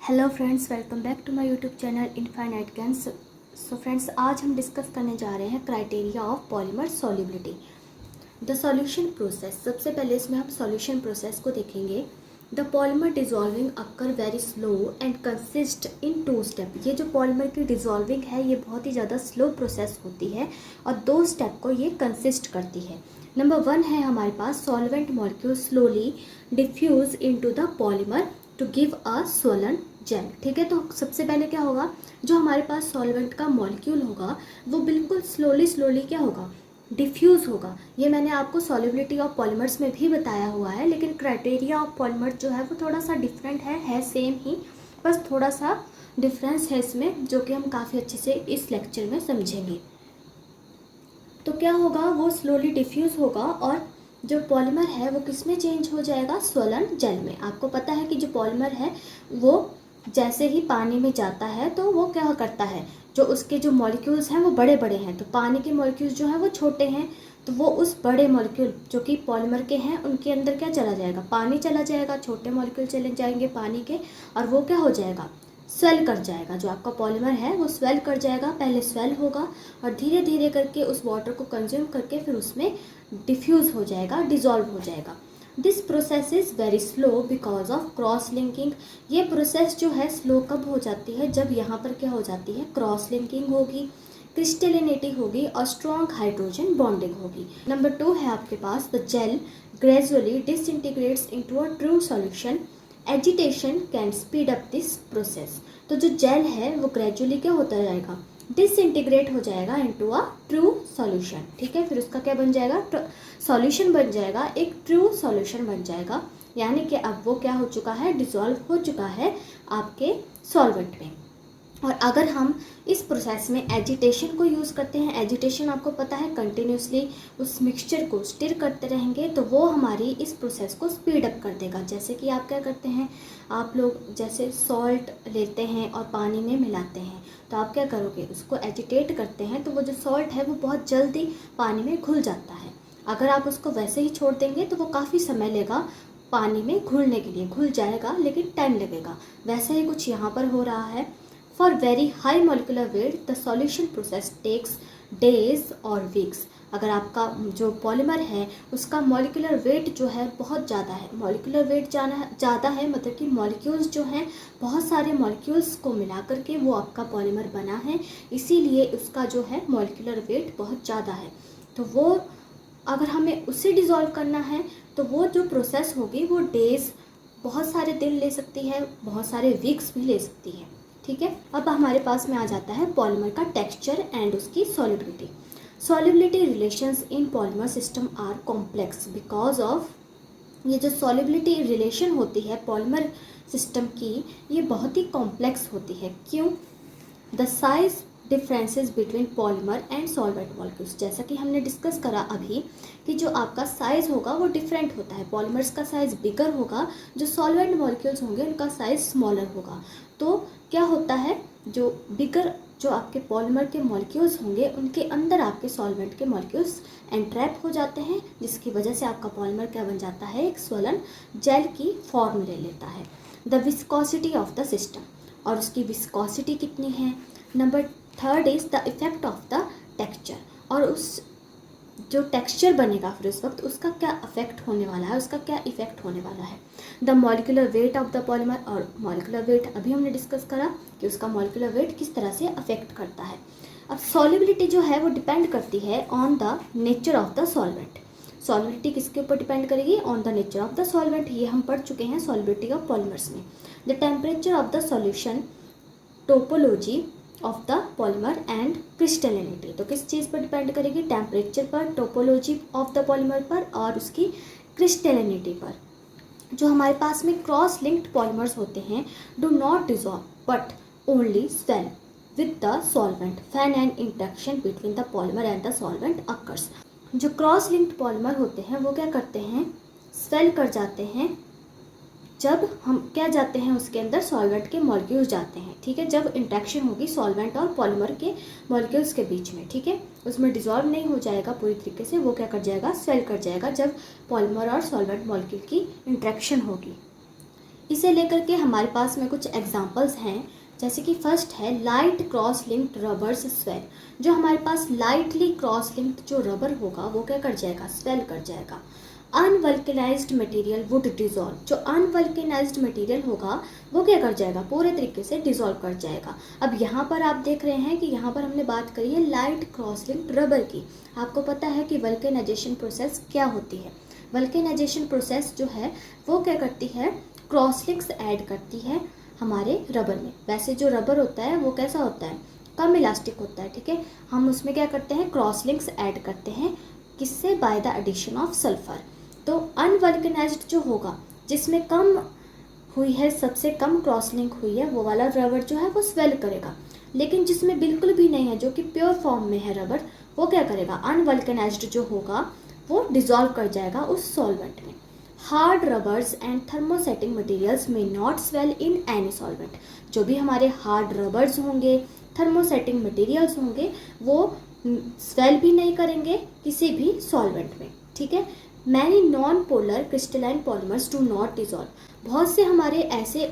Hello friends, welcome back to my YouTube channel infinite games. So friends, आज हम discuss करने जा रहे हैं criteria of polymer solubility, the solution process. सबसे पहले इसमें हम सॉल्यूशन प्रोसेस को देखेंगे। The polymer dissolving occur very slow and consist in 2 step. ये जो पॉलीमर की डिजॉल्विंग है ये बहुत ही ज़्यादा स्लो प्रोसेस होती है और 2 स्टेप को ये कंसिस्ट करती है। नंबर 1 है हमारे पास solvent molecule slowly diffuse into the polymer to give a swollen gel. ठीक है, तो सबसे पहले क्या होगा, जो हमारे पास सॉल्वेंट का मॉलिक्यूल होगा वो बिल्कुल स्लोली क्या होगा, डिफ्यूज़ होगा। ये मैंने आपको सॉल्युबिलिटी ऑफ पॉलीमर्स में भी बताया हुआ है, लेकिन क्राइटेरिया ऑफ पॉलीमर जो है वो थोड़ा सा डिफरेंट है सेम ही, बस थोड़ा सा डिफरेंस है इसमें, जो कि हम काफ़ी अच्छे से इस लेक्चर में समझेंगे। तो क्या होगा, वो स्लोली डिफ्यूज़ होगा और जो पॉलीमर है वो किस में चेंज हो जाएगा, स्वोलन जेल में। आपको पता है कि जो पॉलीमर है वो जैसे ही पानी में जाता है तो वो क्या करता है, जो उसके जो मॉलिक्यूल्स हैं वो बड़े बड़े हैं, तो पानी के मॉलिक्यूल्स जो हैं वो छोटे हैं, तो वो उस बड़े मॉलिक्यूल जो कि पॉलीमर के हैं उनके अंदर क्या चला जाएगा, पानी चला जाएगा, छोटे मॉलिक्यूल चले जाएंगे पानी के, और वो क्या हो जाएगा, स्वेल कर जाएगा। जो आपका पॉलीमर है वो स्वेल कर जाएगा, पहले स्वेल होगा और धीरे धीरे करके उस वाटर को कंज्यूम करके फिर उसमें डिफ्यूज़ हो जाएगा, डिज़ोल्व हो जाएगा। This process is very slow because of cross linking. ये प्रोसेस जो है स्लो कब हो जाती है, जब यहाँ पर क्या हो जाती है, क्रॉस लिंकिंग होगी, क्रिस्टलिनिटी होगी और स्ट्रॉन्ग हाइड्रोजन बॉन्डिंग होगी। नंबर 2 है आपके पास the gel gradually disintegrates into a true solution, agitation can speed up this process. तो जो जेल है वो ग्रेजुअली क्या होता जाएगा, डिसइंटीग्रेट हो जाएगा इनटू अ ट्रू सॉल्यूशन। ठीक है, फिर उसका क्या बन जाएगा, सॉल्यूशन बन जाएगा, एक ट्रू सॉल्यूशन बन जाएगा, यानी कि अब वो क्या हो चुका है, डिसॉल्व हो चुका है आपके सॉल्वेंट में। और अगर हम इस प्रोसेस में एजिटेशन को यूज़ करते हैं, एजिटेशन आपको पता है कंटिन्यूसली उस मिक्सचर को स्टिर करते रहेंगे, तो वो हमारी इस प्रोसेस को स्पीड अप कर देगा। जैसे कि आप क्या करते हैं, आप लोग जैसे सॉल्ट लेते हैं और पानी में मिलाते हैं, तो आप क्या करोगे, उसको एजिटेट करते हैं तो वो जो सॉल्ट है वो बहुत जल्दी पानी में घुल जाता है। अगर आप उसको वैसे ही छोड़ देंगे तो वो काफ़ी समय लेगा पानी में घुलने के लिए, घुल जाएगा लेकिन टाइम लगेगा। वैसे ही कुछ यहाँ पर हो रहा है। For very high molecular weight, the solution process takes days और weeks। अगर आपका जो पॉलीमर है उसका मॉलिकुलर वेट जो है बहुत ज़्यादा है, मॉलिकुलर वेट ज़्यादा है मतलब कि मॉलिक्यूल्स जो हैं बहुत सारे मॉलिक्यूल्स को मिला करके वो आपका पॉलीमर बना है, इसीलिए उसका जो है मॉलिकुलर वेट बहुत ज़्यादा है। तो वो अगर हमें उसे डिज़ोल्व करना है तो वो जो प्रोसेस होगी वो डेज़, बहुत सारे दिन ले सकती है, बहुत सारे वीक्स भी ले सकती है। ठीक है, अब हमारे पास में आ जाता है पॉलीमर का टेक्सचर एंड उसकी solubility. Solubility relations in polymer system are complex because of, ये जो सॉल्युबिलिटी रिलेशन होती है पॉलीमर सिस्टम की ये बहुत ही कॉम्प्लेक्स होती है। क्यों, the size differences between polymer and solvent molecules. जैसा कि हमने डिस्कस करा अभी कि जो आपका साइज़ होगा वो डिफरेंट होता है, पॉलीमर्स का साइज़ बिगर होगा, जो सॉल्वेंट मॉलिक्यूल्स होंगे उनका साइज़ स्मॉलर होगा। तो क्या होता है, जो बिगर जो आपके पॉलीमर के मॉलिक्यूल्स होंगे उनके अंदर आपके सॉल्वेंट के मॉलिक्यूल्स एंट्रैप हो जाते हैं, जिसकी वजह से आपका पॉलीमर क्या बन जाता है, एक स्वलन जेल की फॉर्म ले लेता है। The viscosity of the system, और उसकी विस्कोसिटी कितनी है। Number 3 is the effect of the texture, और उस जो टेक्सचर बनेगा फिर उस वक्त उसका क्या अफेक्ट होने वाला है, उसका क्या इफेक्ट होने वाला है। The molecular weight of the polymer, और मॉलिकुलर वेट अभी हमने डिस्कस करा कि उसका मॉलिकुलर वेट किस तरह से अफेक्ट करता है। अब सॉल्युबिलिटी जो है वो डिपेंड करती है on the nature of the solvent. Solubility किसके ऊपर डिपेंड करेगी, on the nature of the solvent. ये हम पढ़ चुके हैं सॉल्युबिलिटी ऑफ पॉलीमर्स में। The temperature of the solution, topology of the polymer and crystallinity. तो किस चीज़ पर डिपेंड करेगी, टेम्परेचर पर, टोपोलॉजी ऑफ द पॉलीमर पर और उसकी क्रिस्टलिनिटी पर। जो हमारे पास में क्रॉस लिंक्ड पॉलीमर्स होते हैं do not dissolve but only swell with the solvent fan and interaction between the polymer and the solvent occurs. जो क्रॉस लिंक्ड पॉलीमर होते हैं वो क्या करते हैं, स्वेल कर जाते हैं जब हम क्या जाते हैं उसके अंदर सॉल्वेंट के मॉलिक्यूल्स जाते हैं। ठीक है, जब इंटरेक्शन होगी सॉल्वेंट और पॉलीमर के मॉलिक्यूल्स के बीच में, ठीक है, उसमें डिसॉल्व नहीं हो जाएगा पूरी तरीके से, वो क्या कर जाएगा, स्वेल कर जाएगा जब पॉलीमर और सॉल्वेंट मॉलिक्यूल की इंटरेक्शन होगी। इसे लेकर के हमारे पास में कुछ एग्जांपल्स हैं, जैसे कि फर्स्ट है light cross linked rubbers swell. जो हमारे पास लाइटली क्रॉस लिंक्ड जो रबर होगा वो क्या कर जाएगा, स्वेल कर जाएगा। अनवल्केनाइज्ड मटेरियल वुड डिजॉल्व। जो अनवल्केनाइज्ड मटेरियल होगा वो क्या कर जाएगा, पूरे तरीके से डिजॉल्व कर जाएगा। अब यहाँ पर आप देख रहे हैं कि यहाँ पर हमने बात करी है लाइट क्रॉस लिंक्ड रबर की। आपको पता है कि वल्केनाइजेशन प्रोसेस क्या होती है। वल्केनाइजेशन प्रोसेस जो है वो क्या करती है, क्रॉस लिंक्स ऐड करती है हमारे रबर में। वैसे जो रबर होता है वो कैसा होता है, कम इलास्टिक होता है, ठीक है। हम उसमें क्या करते हैं, क्रॉस लिंक्स ऐड करते हैं, किससे, by the addition of sulphur. तो अनवल्केनाइज्ड जो होगा, जिसमें कम हुई है, सबसे कम क्रॉस लिंक हुई है, वो वाला रबर जो है वो स्वेल करेगा। लेकिन जिसमें बिल्कुल भी नहीं है, जो कि प्योर फॉर्म में है रबर, वो क्या करेगा, अनवल्केनाइज्ड जो होगा वो डिजॉल्व कर जाएगा उस सॉल्वेंट में। Hard rubbers and thermosetting materials में not swell in any solvent. जो भी हमारे हार्ड रबर्स होंगे, थर्मोसेटिंग मटेरियल्स होंगे, वो स्वेल भी नहीं करेंगे किसी भी सॉल्वेंट में, ठीक है। Many non polar crystalline polymers do not dissolve. बहुत से हमारे ऐसे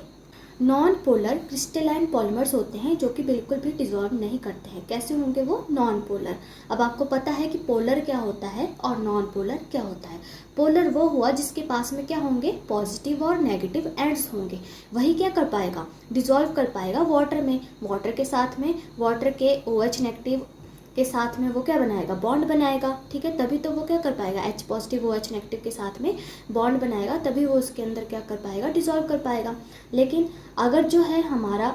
नॉन पोलर क्रिस्टलाइन पॉलीमर्स होते हैं जो कि बिल्कुल भी डिजॉल्व नहीं करते हैं। कैसे होंगे वो, नॉन पोलर। अब आपको पता है कि पोलर क्या होता है और नॉन पोलर क्या होता है। पोलर वो हुआ जिसके पास में क्या होंगे, पॉजिटिव और नेगेटिव एंड्स होंगे। वही क्या कर पाएगा, डिजॉल्व कर पाएगा वाटर में। वाटर के साथ में, वाटर के OH नेगेटिव के साथ में वो क्या बनाएगा, बॉन्ड बनाएगा, ठीक है। तभी तो वो क्या कर पाएगा, H पॉजिटिव OH नेगेटिव के साथ में बॉन्ड बनाएगा, तभी वो उसके अंदर क्या कर पाएगा, डिजॉल्व कर पाएगा। लेकिन अगर जो है हमारा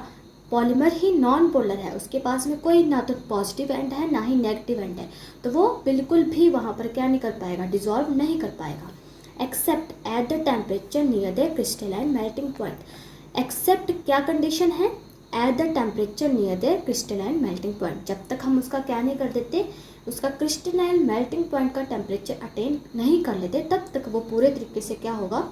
पॉलीमर ही नॉन पोलर है, उसके पास में कोई ना तो पॉजिटिव एंड है ना ही नेगेटिव एंड है, तो वो बिल्कुल भी वहाँ पर क्या नहीं कर पाएगा, डिजॉल्व नहीं कर पाएगा। Except at the temperature near the crystalline melting point. Except क्या कंडीशन है, at the temperature near the crystalline melting point. जब तक हम उसका क्या नहीं कर देते, उसका क्रिस्टलाइन मेल्टिंग पॉइंट का टेम्परेचर अटेन नहीं कर लेते, तब तक वो पूरे तरीके से क्या होगा,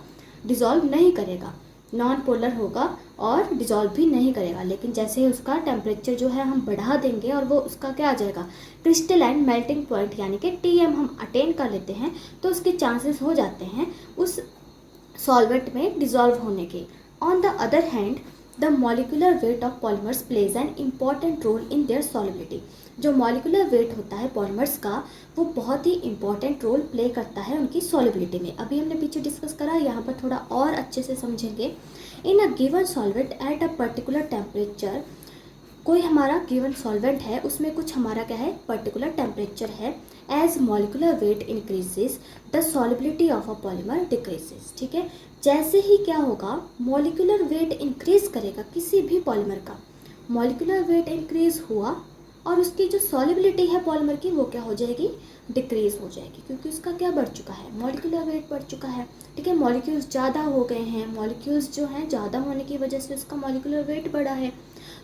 डिजॉल्व नहीं करेगा, नॉन पोलर होगा और डिजॉल्व भी नहीं करेगा। लेकिन जैसे ही उसका टेम्परेचर जो है हम बढ़ा देंगे और वो उसका क्या आ जाएगा, क्रिस्टलाइन मेल्टिंग पॉइंट यानी कि TM हम अटेन कर लेते हैं, तो उसके चांसेस हो जाते हैं उस सॉल्वेंट में डिजॉल्व होने के। On the other hand the molecular weight of polymers plays an important role in their solubility. जो मॉलिकुलर वेट होता है पॉलीमर्स का, वो बहुत ही इंपॉर्टेंट रोल प्ले करता है उनकी सॉल्युबिलिटी में। अभी हमने पीछे डिस्कस करा, यहाँ पर थोड़ा और अच्छे से समझेंगे। In a given solvent at a particular temperature, कोई हमारा गिवन सॉल्वेंट है, उसमें कुछ हमारा क्या है, पर्टिकुलर टेम्परेचर है। As molecular weight increases the solubility of a polymer decreases, ठीक है। जैसे ही क्या होगा, मॉलिकुलर वेट इंक्रीज करेगा किसी भी पॉलीमर का, मॉलिकुलर वेट इंक्रीज हुआ और उसकी जो सॉल्युबिलिटी है पॉलीमर की वो क्या हो जाएगी, डिक्रीज हो जाएगी, क्योंकि उसका क्या बढ़ चुका है, मॉलिकुलर वेट बढ़ चुका है, ठीक है। मॉलिक्यूल्स ज़्यादा हो गए हैं, मॉलिक्यूल्स जो हैं ज़्यादा होने की वजह से उसका मॉलिकुलर वेट बढ़ा है।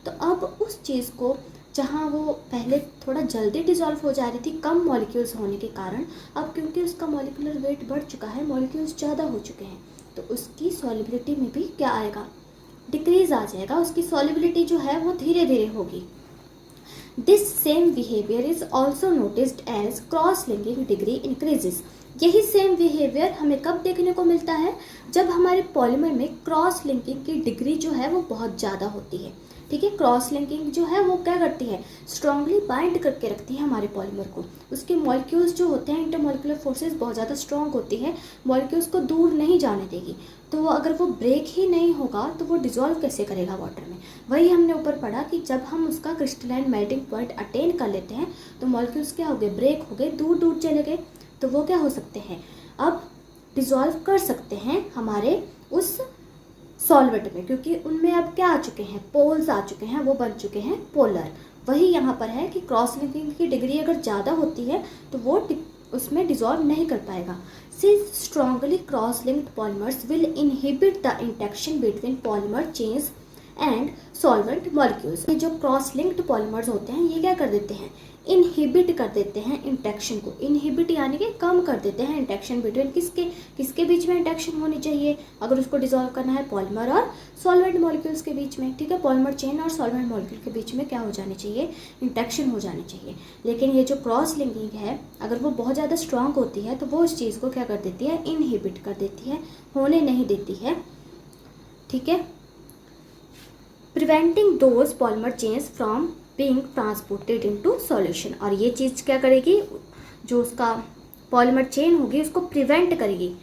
तो अब उस चीज़ को, जहाँ वो पहले थोड़ा जल्दी डिजॉल्व हो जा रही थी कम मॉलिक्यूल्स होने के कारण, अब क्योंकि उसका मॉलिकुलर वेट बढ़ चुका है, मॉलिक्यूल्स ज़्यादा हो चुके हैं, तो उसकी सॉल्युबिलिटी में भी क्या आएगा, डिक्रीज आ जाएगा। उसकी सॉल्युबिलिटी जो है वो धीरे धीरे होगी। This same behaviour is also noticed as cross linking degree increases. यही सेम बिहेवियर हमें कब देखने को मिलता है, जब हमारे पॉलीमर में क्रॉस लिंकिंग की डिग्री जो है वो बहुत ज़्यादा होती है, ठीक है। क्रॉस लिंकिंग जो है वो क्या करती है, स्ट्रांगली बाइंड करके रखती है हमारे पॉलीमर को। उसके मॉलिक्यूल्स जो होते हैं, इंटरमॉलिक्यूलर फोर्सेस बहुत ज़्यादा स्ट्रांग होती है, मॉलिक्यूल्स को दूर नहीं जाने देगी। तो वो अगर वो ब्रेक ही नहीं होगा तो वो डिजॉल्व कैसे करेगा वाटर में। वही हमने ऊपर पढ़ा कि जब हम उसका क्रिस्टलाइन मेल्टिंग पॉइंट अटेन कर लेते हैं तो मॉलिक्यूल्स क्या हो गए, ब्रेक हो गए, दूर दूर चले गए, तो वो क्या हो सकते हैं, अब डिजॉल्व कर सकते हैं हमारे उस सॉल्वेंट में, क्योंकि उनमें अब क्या आ चुके हैं, पोल्स आ चुके हैं, वो बन चुके हैं पोलर। वही यहाँ पर है कि क्रॉस लिंकिंग की डिग्री अगर ज़्यादा होती है तो वो उसमें डिजॉल्व नहीं कर पाएगा। Since strongly cross linked polymers will inhibit the interaction between polymer chains and solvent molecules. ये जो क्रॉस लिंक्ड पॉलीमर्स होते हैं ये क्या कर देते हैं, इनहिबिट कर देते हैं इंटरेक्शन को। इनहिबिट यानी कि कम कर देते हैं इंटरेक्शन बिटवीन किसके बीच में इंटरेक्शन होनी चाहिए, अगर उसको डिजॉल्व करना है पॉलीमर और सॉल्वेंट मॉलिक्यूल्स के बीच में, ठीक है। पॉलीमर चेन और सॉल्वेंट मॉलिक्यूल के बीच में क्या हो जानी चाहिए, इंटरेक्शन हो जानी चाहिए। लेकिन ये जो क्रॉस लिंकिंग है अगर वो बहुत ज़्यादा स्ट्रांग होती है तो वो उस चीज़ को क्या कर देती है, इनहिबिट कर देती है, होने नहीं देती है। ठीक है, preventing those polymer chains from being transported into solution. और ये चीज़ क्या करेगी, जो उसका पॉलीमर चेन होगी उसको प्रिवेंट करेगी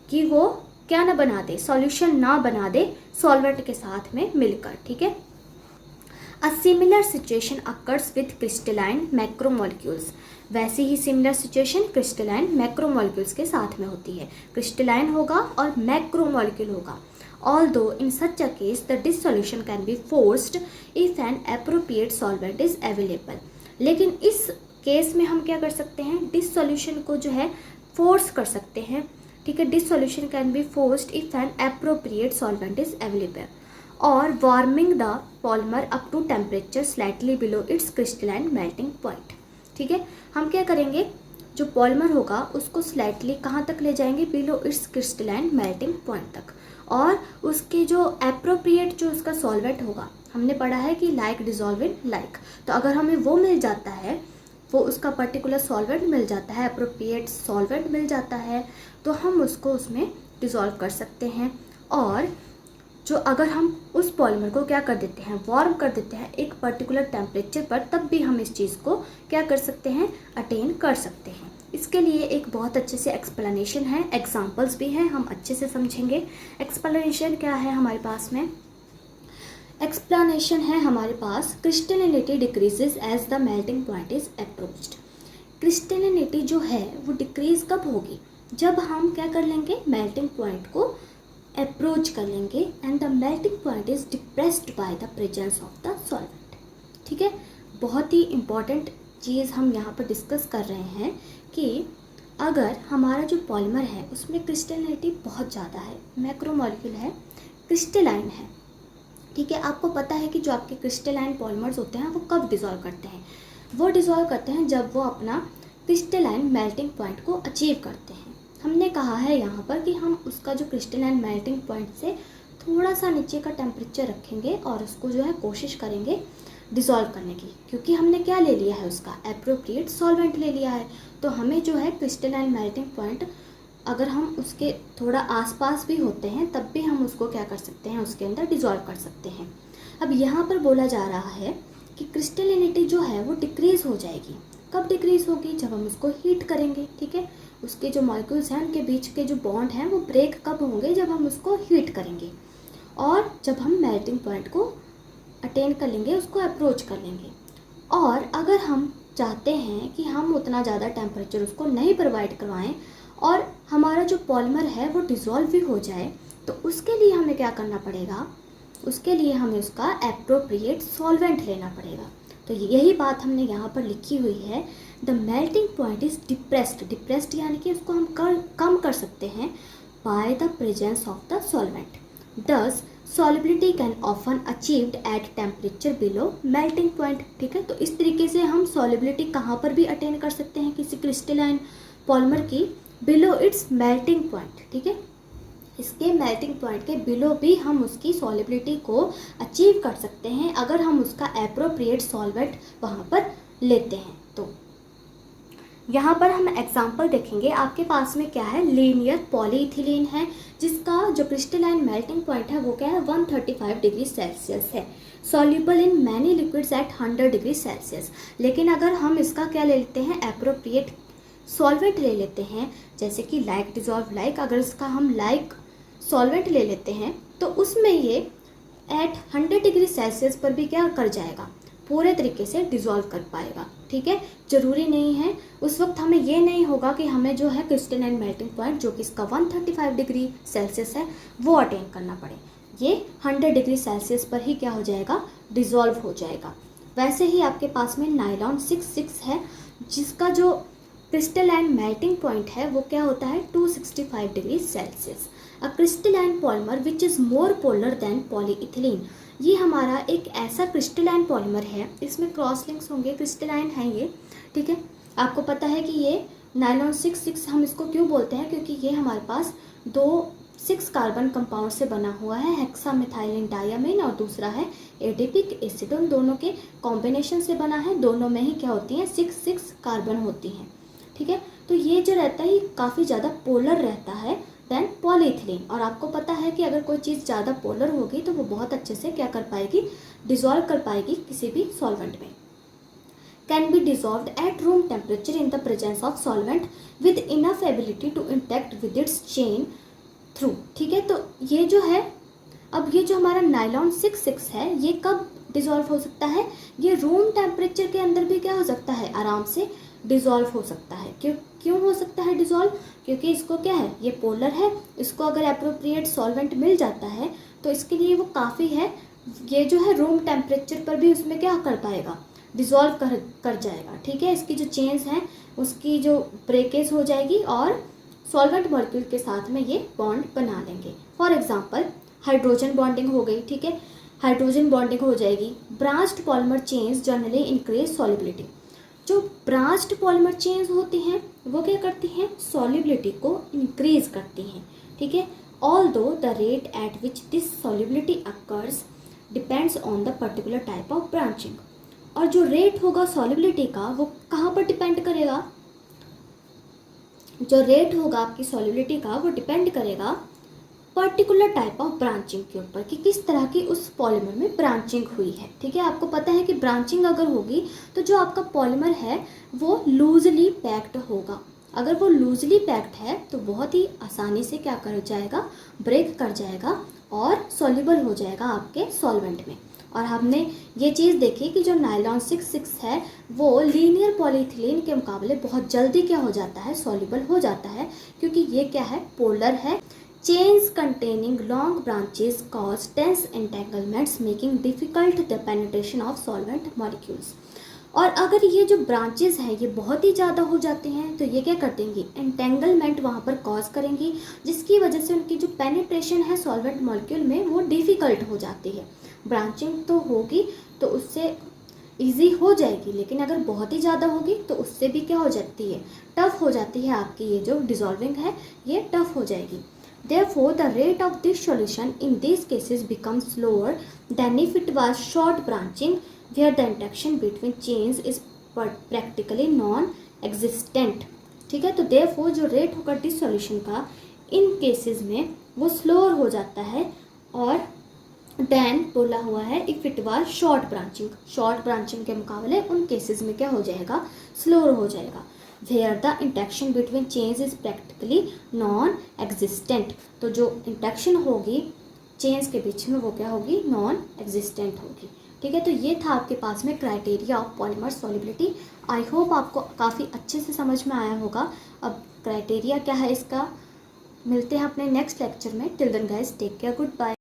कि वो क्या ना बना दे, सॉल्यूशन ना बना दे सॉल्वेंट के साथ में मिलकर। ठीक है, a similar situation occurs with crystalline macromolecules. वैसे ही सिमिलर सिचुएशन क्रिस्टलाइन मैक्रोमोलिक्यूल्स के साथ में होती है। क्रिस्टलाइन होगा और मैक्रोमोलिक्यूल होगा। Although in such a case the dissolution can be forced if an appropriate solvent is available। लेकिन इस केस में हम क्या कर सकते हैं, डिसोल्यूशन को जो है फोर्स कर सकते हैं। ठीक है, dissolution can be forced if an appropriate solvent is available और warming the polymer up to temperature slightly below its crystalline melting point. ठीक है, हम क्या करेंगे, जो पॉलीमर होगा उसको स्लाइटली कहाँ तक ले जाएंगे, below its crystalline melting point तक। और उसके जो एप्रोप्रिएट जो उसका सॉल्वेंट होगा, हमने पढ़ा है कि लाइक डिजॉल्व इन लाइक, तो अगर हमें वो मिल जाता है, वो उसका पर्टिकुलर सॉल्वेंट मिल जाता है, एप्रोप्रिएट सॉल्वेंट मिल जाता है, तो हम उसको उसमें डिज़ोल्व कर सकते हैं। और जो अगर हम उस पॉलीमर को क्या कर देते हैं, वार्म कर देते हैं एक पर्टिकुलर टेम्परेचर पर, तब भी हम इस चीज़ को क्या कर सकते हैं, अटेन कर सकते हैं। इसके लिए एक बहुत अच्छे से एक्सप्लेनेशन है, एग्जांपल्स भी हैं, हम अच्छे से समझेंगे। एक्सप्लेनेशन क्या है हमारे पास में, एक्सप्लेनेशन है हमारे पास, crystallinity decreases as the melting point is approached. Crystallinity जो है वो डिक्रीज कब होगी, जब हम क्या कर लेंगे, मेल्टिंग पॉइंट को अप्रोच कर लेंगे and the melting point is depressed bye the presence of the solvent. ठीक है, बहुत ही इंपॉर्टेंट चीज़ हम यहाँ पर डिस्कस कर रहे हैं कि अगर हमारा जो पॉलीमर है उसमें क्रिस्टलिनिटी बहुत ज़्यादा है, मैक्रोमोलिक्यूल है, क्रिस्टलाइन है। ठीक है, आपको पता है कि जो आपके क्रिस्टलाइन पॉलीमर्स होते हैं वो कब डिज़ोल्व करते हैं, वो डिज़ोल्व करते हैं जब वो अपना क्रिस्टलाइन मेल्टिंग पॉइंट को अचीव करते हैं। हमने कहा है यहाँ पर कि हम उसका जो क्रिस्टलाइन मेल्टिंग पॉइंट से थोड़ा सा नीचे का टेम्परेचर रखेंगे और उसको जो है कोशिश करेंगे डिज़ोल्व करने की, क्योंकि हमने क्या ले लिया है, उसका एप्रोप्रिएट सॉल्वेंट ले लिया है। तो हमें जो है क्रिस्टलाइन मेल्टिंग पॉइंट, अगर हम उसके थोड़ा आसपास भी होते हैं तब भी हम उसको क्या कर सकते हैं, उसके अंदर डिज़ोल्व कर सकते हैं। अब यहाँ पर बोला जा रहा है कि क्रिस्टलिनिटी जो है वो डिक्रीज़ हो जाएगी। कब डिक्रीज़ होगी, जब हम उसको हीट करेंगे। ठीक है, उसके जो मॉलिक्यूल्स हैं उनके बीच के जो बॉन्ड हैं वो ब्रेक कब होंगे, जब हम उसको हीट करेंगे और जब हम मेल्टिंग पॉइंट को अटेन कर लेंगे, उसको अप्रोच कर लेंगे। और अगर हम चाहते हैं कि हम उतना ज़्यादा टेम्परेचर उसको नहीं प्रोवाइड करवाएं और हमारा जो पॉलीमर है वो डिज़ोल्व भी हो जाए, तो उसके लिए हमें क्या करना पड़ेगा, उसके लिए हमें उसका एप्रोप्रिएट सॉल्वेंट लेना पड़ेगा। तो यही बात हमने यहाँ पर लिखी हुई है, the melting point is depressed. Depressed यानी कि उसको हम कम कर सकते हैं by the presence of the solvent. Thus solubility can often achieved at temperature below melting point. ठीक है, तो इस तरीके से हम सॉलिबिलिटी कहाँ पर भी अटेन कर सकते हैं किसी क्रिस्टलाइन पॉलीमर की, बिलो इट्स मेल्टिंग पॉइंट। ठीक है, इसके मेल्टिंग पॉइंट के बिलो भी हम उसकी सॉलिबिलिटी को अचीव कर सकते हैं अगर हम उसका एप्रोप्रिएट सॉल्वेंट वहाँ पर लेते हैं। तो यहाँ पर हम एग्जाम्पल देखेंगे, आपके पास में क्या है, लीनियर पॉलीइथिलीन है जिसका जो क्रिस्टलाइन मेल्टिंग पॉइंट है वो क्या है, 135 डिग्री सेल्सियस है, soluble in many liquids at 100 degree Celsius. लेकिन अगर हम इसका क्या ले लेते हैं, एप्रोप्रिएट सॉल्वेंट ले लेते हैं, जैसे कि लाइक डिजॉल्व लाइक, अगर इसका हम लाइक सॉल्वेंट ले लेते हैं तो उसमें ये एट 100 डिग्री सेल्सियस पर भी क्या कर जाएगा, पूरे तरीके से डिज़ोल्व कर पाएगा। ठीक है, ज़रूरी नहीं है उस वक्त हमें ये नहीं होगा कि हमें जो है क्रिस्टलाइन मेल्टिंग पॉइंट जो कि इसका 135 डिग्री सेल्सियस है वो अटेन करना पड़े, ये 100 डिग्री सेल्सियस पर ही क्या हो जाएगा, डिज़ोल्व हो जाएगा। वैसे ही आपके पास में नायलॉन 66 है जिसका जो क्रिस्टलाइन मेल्टिंग पॉइंट है वो क्या होता है, 265 degree Celsius. A crystalline polymer which is more polar than polyethylene. ये हमारा एक ऐसा क्रिस्टलाइन पॉलीमर है, इसमें क्रॉस लिंक्स होंगे, क्रिस्टलाइन है ये। ठीक है, आपको पता है कि ये नायलॉन 66 हम इसको क्यों बोलते हैं, क्योंकि ये हमारे पास 6 कार्बन कंपाउंड से बना हुआ है, हेक्सामिथाइलिन डायमीन और दूसरा है एडिपिक एसिड, उन दोनों के कॉम्बिनेशन से बना है, दोनों में ही क्या होती हैं, 6 कार्बन होती हैं। ठीक है, तो ये जो रहता है ये काफ़ी ज़्यादा पोलर रहता है देन पॉलीइथिलीन। और आपको पता है कि अगर कोई चीज़ ज़्यादा पोलर होगी तो वो बहुत अच्छे से क्या कर पाएगी, डिजॉल्व कर पाएगी किसी भी सॉल्वेंट में। Can be dissolved at room temperature in the presence of solvent with enough ability to interact with its chain through. ठीक है, तो ये जो है, अब ये जो हमारा नायलॉन 6 है ये कब डिजॉल्व हो सकता है, ये रूम टेम्परेचर के अंदर भी क्या हो सकता है, आराम से डिजॉल्व हो सकता है। क्यों हो सकता है डिजॉल्व, क्योंकि इसको क्या है, ये पोलर है, इसको अगर अप्रोप्रिएट सॉल्वेंट मिल जाता है तो इसके लिए वो काफ़ी है, ये जो है रूम टेम्परेचर पर भी उसमें क्या कर पाएगा, डिजॉल्व कर जाएगा। ठीक है, इसकी जो चेन्स हैं उसकी जो ब्रेकेज हो जाएगी और सॉल्वेंट मॉलिक्यूल के साथ में ये बॉन्ड बना लेंगे। फॉर एग्जांपल हाइड्रोजन बॉन्डिंग हो गई। ठीक है, हाइड्रोजन बॉन्डिंग हो जाएगी। Branched polymer chains generally increase solubility. जो ब्रांच्ड पॉलीमर चेन्स होती हैं वो क्या करती हैं, सॉल्युबिलिटी को इंक्रीज करती हैं। ठीक है, although the rate at which this solubility occurs depends on the particular type of branching. और जो रेट होगा सॉल्युबिलिटी का वो कहाँ पर डिपेंड करेगा, जो रेट होगा आपकी सॉल्युबिलिटी का वो डिपेंड करेगा पर्टिकुलर टाइप ऑफ ब्रांचिंग के ऊपर, कि किस तरह की उस पॉलीमर में ब्रांचिंग हुई है। ठीक है, आपको पता है कि ब्रांचिंग अगर होगी तो जो आपका पॉलीमर है वो लूजली पैक्ड होगा। अगर वो लूजली पैक्ड है तो बहुत ही आसानी से क्या कर जाएगा, ब्रेक कर जाएगा और सॉल्युबल हो जाएगा आपके सॉल्वेंट में। और हमने ये चीज़ देखी कि जो नायलॉन 6 है वो लीनियर पॉलीइथिलीन के मुकाबले बहुत जल्दी क्या हो जाता है, सॉल्युबल हो जाता है, क्योंकि ये क्या है, पोलर है। Chains containing long branches cause dense entanglements making difficult the penetration of solvent molecules. और अगर ये जो ब्रांचेस हैं ये बहुत ही ज़्यादा हो जाते हैं तो ये क्या कर देंगी, एंटेंगलमेंट वहाँ पर कॉज करेंगी, जिसकी वजह से उनकी जो पेनिट्रेशन है सॉल्वेंट मॉलिक्यूल में वो डिफ़िकल्ट हो जाती है। ब्रांचिंग तो होगी तो उससे ईजी हो जाएगी, लेकिन अगर बहुत ही ज़्यादा होगी तो उससे भी क्या हो जाती है, टफ हो जाती है। आपकी ये जो डिजॉल्विंग है ये टफ हो जाएगी। Therefore, the rate of this solution in these cases becomes slower than if it was short branching, where the interaction between chains is practically non-existent. ठीक है, तो therefore जो रेट होगा डिस सॉल्यूशन का इन केसेस में वो स्लोअर हो जाता है, और देन बोला हुआ है if it was short branching के मुकाबले उन केसेस में क्या हो जाएगा, स्लोअर हो जाएगा। where the interaction between chains is practically non-existent, तो जो इंटरेक्शन होगी चेन्स के बीच में वो क्या होगी, नॉन एग्जिस्टेंट होगी। ठीक है, तो ये था आपके पास में criteria of polymer solubility. I hope आपको काफ़ी अच्छे से समझ में आया होगा। अब क्राइटेरिया क्या है इसका, मिलते हैं अपने नेक्स्ट लेक्चर में। Till then guys take care, good bye.